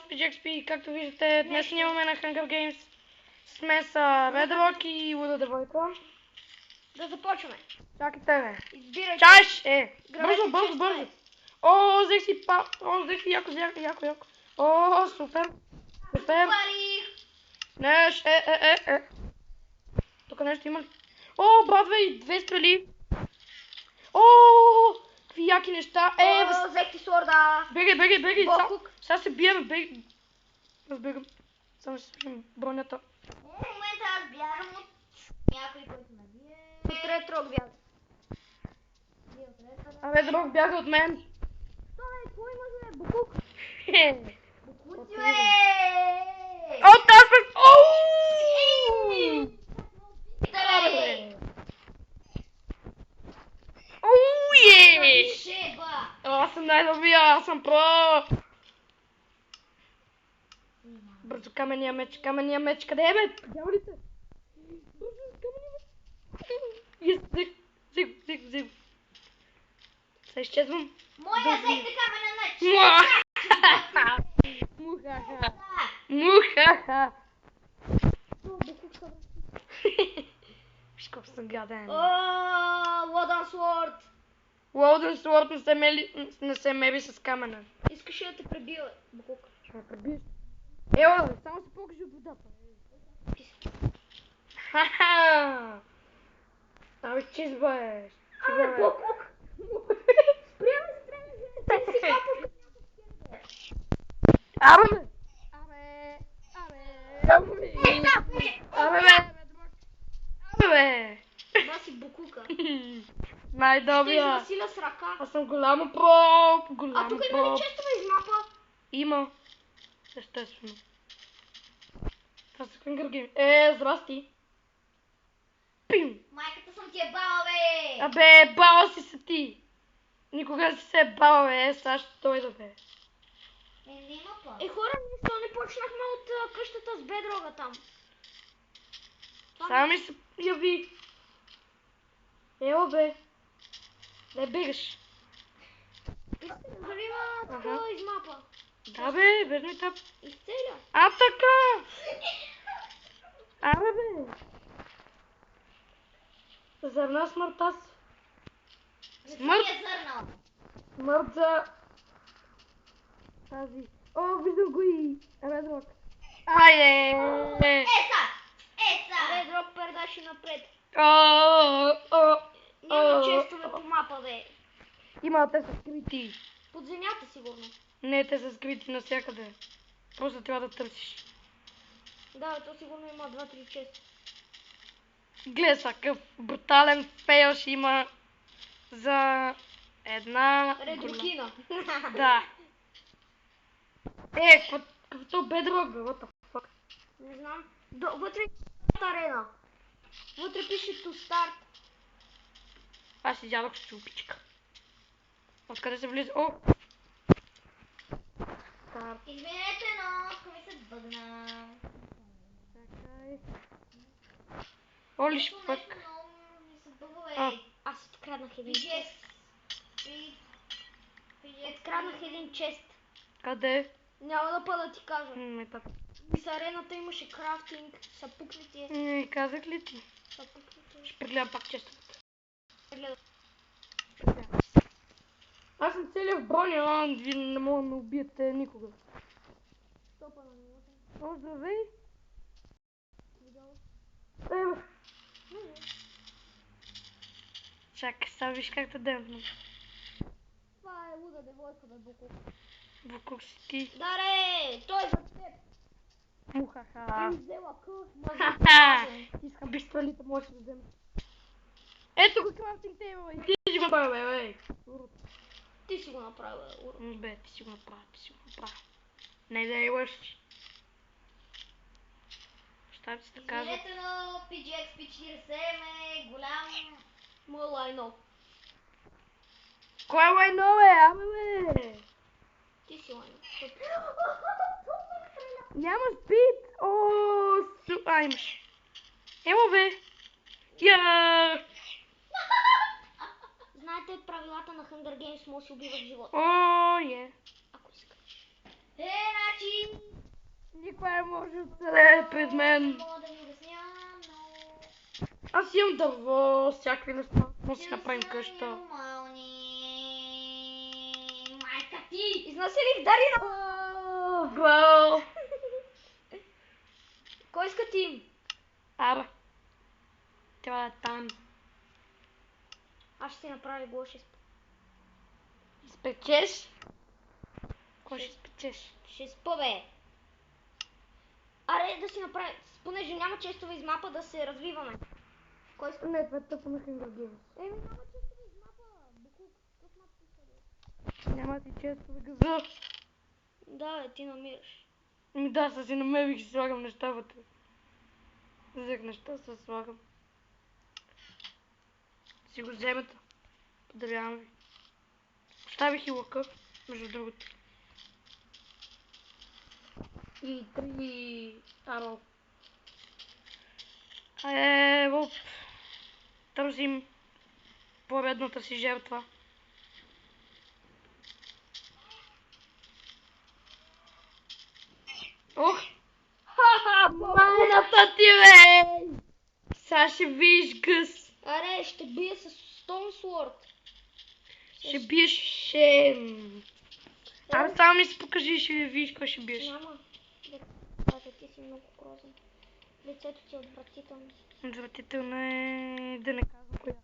PGXP, както виждате, днес снимаме на Hunger Games. Сме с Bedrock и Луда Девойка. Да започваме. Чакайте, бе. Избирайте. Чаш! Грабете Бързо. честове. О, взех си яко. О, супер. Пари. Неш, Тук нещо има ли? О, брадве и две стрели. О, какви яки неща. Взех ти сорда. Бегай. Бокук. Сега се бием, бегай. Аз бегам. Само ще спим бронята. В момента аз бягам от някой, който ме бие. От ретро бяга. Абе, друг бяга от мен. Кой имаш, бе? Бокук. Бокуци, бе! О, тази бе! Оу! Оуе! Шеба! Аз съм най-добрия, аз съм про! Бързо, каменния меч, къде е, бе? Дяволите! Бързо, каменния меч! Взех. Сега изчезвам. Моя взехте каменен меч! Мухаха! Виж колко съм гаден. Лодан Сворд! Лоуден Суорд не се меби с камена. Искаш ли да те пребия, Букук? Ще ме пребиеш. Ела, само се покажи от водата. Ха-ха! Абе, чиз, бе. Букук! Спрямо се трябва да си капаш. Абе! Ба си Букука. Най-добрия. Ще сила с ръка. Аз съм голямо про. А тук има ли честове из мапа? Има. Естествено. Това са Hunger Games. Здрасти. Пим! Майката съм ти бала, бе! Абе, бала си са ти. Никога не си се бала, бе. Сега ще дойда, бе. Не мапа. Хора, защо не почнахме от къщата с бедрога там? Само ми се яви. Ела, бе. Не бегаш. Дали има такова из мапа? Да, бе, верно и тап. Изцеля. Така! Абе, бе. Зърна смърт аз. Смърт! Смърт за... тази. О, виждам го и Редрок. Айде! Еса! Редрок пердаши напред. Няма честове по мапа, бе. Има, те са скрити. Под земята сигурно. Не, те са скрити навсякъде. Просто трябва да търсиш. Да, то сигурно има 2-3 честа. Гледай са, какъв брутален фейл ще има за една... Редрокина. Да. Какво бедрок, бе, what the fuck? Не знам. Вътре е арена. Вътре пише to start. Аз изядох с чупичка. Откъде се влиза? О! Старт. Извинете, но ми се бъгна. Чакай. Оли шпък. Аз откраднах един чест. Откраднах един чест. Къде? Няма да па да ти кажа. Така. С арената имаше крафтинг, съпукнати. Казах ли ти? Ще прегледам пак честовете. Аз съм целият в броня, вие не мога да ме убиете никога. Стопа на минута. О, здравей! Чакай, сега виж как да демпна. Това е Луда Девойка, бе, Букук. Букук си ти. Даре, той е за теб. Мухаха. Взела къв, Искам биш стрелите, можеш да вземеш. Ето го крафтинг тейбъл и ти си го направи, бе. Ти си го направи, бе. Бе, ти си го направи. Не да я лъжиш. Щам си да кажа. Извинете, но PGXP40 е голям мой лайно. Кой е лайно, бе? Бе. Ти си лайно. Няма спид! Имаш. Емо, бе. Знаете правилата на Hunger Games, може да се убива в живота. Е. Ако искаш. Значи... Creeper може да оцелее пред мен. Мога да ви обясня, но... Аз имам дърво, всякакви неща. Може да си направим къща. Нормални. Майка ти! Изнасилих Дарина! Бро! Кой иска тим? Абе. Това е там. Аз ще си направя глуши. Спечеш? Кой ще спечеш? Ще спа, бе. Аре да си направим, понеже няма честове из мапа да се развиваме. Кой иска? Не, това е тъпо на Hunger Games. Няма честове из мапа. Буклук, какъв мап ти иска? Няма ти често да газа. Да, бе, ти намираш. Да, са си намерих и си слагам неща вътре. Взех неща, се слагам. Си го вземете. Подарявам ви. Оставих и лъка, между другото. И 3 аро. Ево. Търсим поредната си жертва. Ох! Ха-ха! Майната ти, бе! Сега ще виж гъс. Аре, ще бия с Stone Sword. Ще биеш Шен. Абе, само ми се покажи и ще видиш кой ще биеш. Няма. Да, ти си много грозен. Лицето ти е отвратително. Отвратително е да не казвам коя.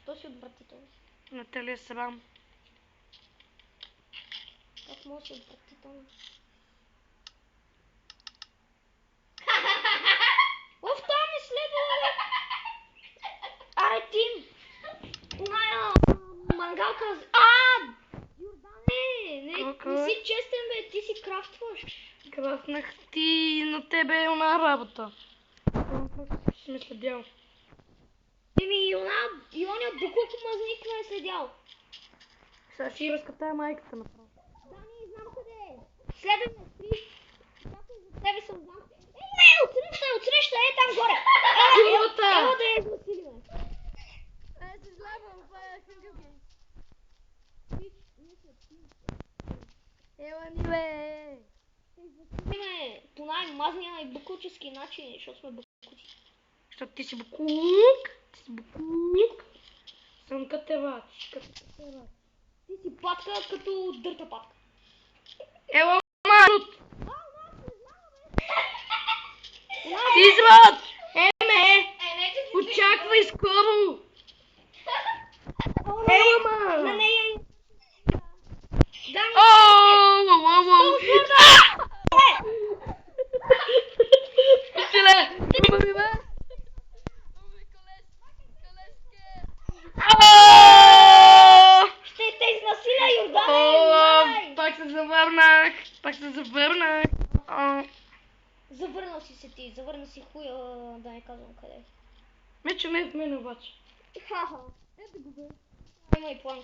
Що си отвратително? Наталия Сабам. Как може да си отвратително? Оф, това ми следва, бе! Аре, Тим! Оная мангалка... Йордане! Не си честен, бе, ти си крафтваш. Крафнах ти на тебе е она работа. Ще ме следял. И оня буклук мазник ме е следял. Сега ще разкатая майката направо. Да, не знам къде е. Следвай ме, спри. Чакай, за тебе съм знам. Не, отсреща, е там горе. Ево да я изнасилиме. Се злабам, това е Hunger Games. Ела ни, бе! Ще изнасилиме по най-мазния и буклучески начин, защото сме буклуци. Защото ти си буклук. Ти си буклук. Съм катерач. Ти си патка като дърта патка. Ела, манут! Ти извод! Еме! Очаквай скоро! Ела, ма! На нея и... Ооо! Училе! Убави ме! Ще те изнасиля, Йордане! Пак се завърнах! Пак се завърнах! Завърна си се ти, завърна си хуя, да не казвам къде. Мече не е в мен обаче. Ха-ха. Ето го бе. Има и план.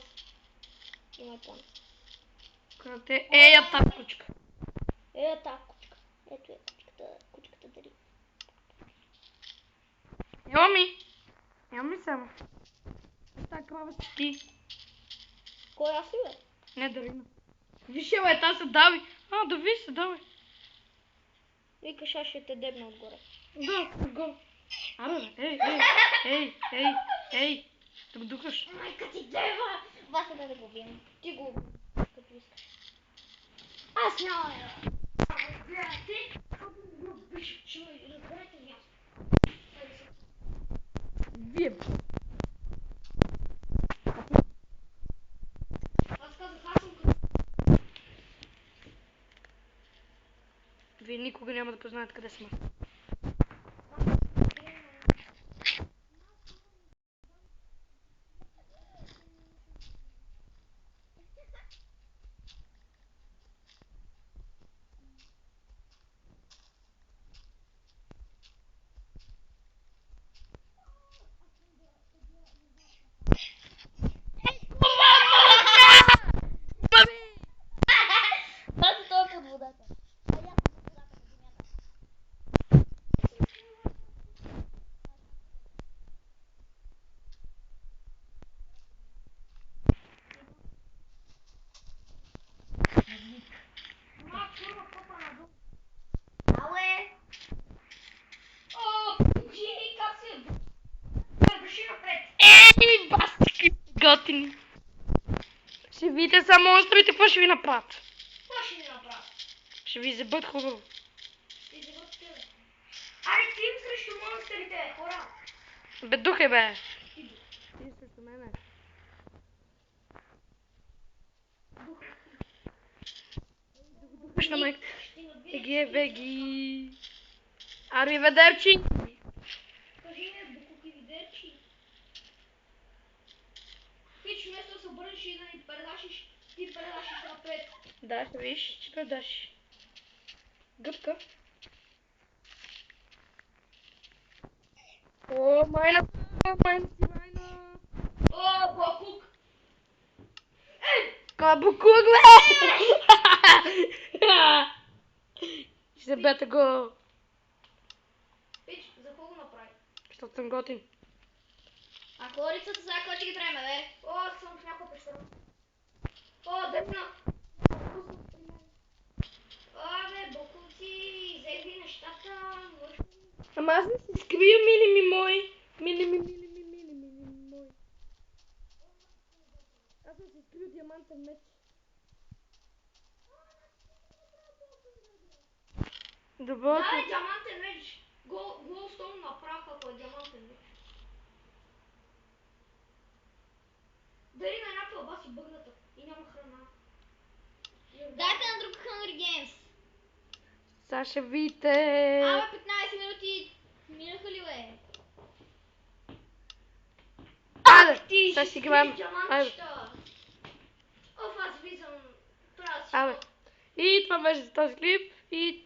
Има и план. Къде е я та кучка? Е, та кучка. Ето е кучката дари. Ела ми! Ела ми само. Та крава си ти. Кой аз ли, бе? Не, Дарина. Виж, ела е, та се дави. Да ви се дави. Викаш, аз ще те дебна отгоре. Да, го. Абе, ей, да го духаш. Майка ти дева! Вася да го убием. Ти го уби, като искаш. Аз няма да. Разбирате, ако го убиш, ще ме разберете място. Вие. Аз казах, аз съм като... Вие никога няма да познаете къде сме. Аз това е под водата. А я под водата, под земята. един. Ще видите са монстрите, какво ще ви направят? Какво ще ми направи? Ще ви забът хубаво. Ще вземат тебе. Аре, тим срещу монстрите, хора. Бе, духай, бе. Ти Ти срещу мене. Духаш на майка. ще надвиеш. Еги, веги. Арми ведерчи. Кажи ми, букуки видерчи. Пич, вместо да се обърнеш и да ни предашиш, ти предашиш напред. Да, ще виж, че предаш. Гъбка. О, майна. Майна. О, букук. Ей! Кабукук, бе! Ще бете го. Пич, за какво го направи? Защото съм готин. А хорицата сега какво ще ги правим, бе? О, съм в някаква пещера. О, дърна. О, бе, букуци, взех ви нещата, мъжко. Ама аз не си скрия, мили ми мой. Мили ми мой. Аз съм си скрил диамантен меч. Добро. Да, е диамантен меч. Голстоун направо, ако е диамантен меч. Дали на една кълба си бъгната и няма храна. Дайте на друг Hungry Games. Саша, вите. Абе, 15 минути минаха ли, бе? Абе, Ти сега ще си играем. скриш диамантчета. Оф, аз влизам. Трябва да си. Абе. И това беше за този клип. И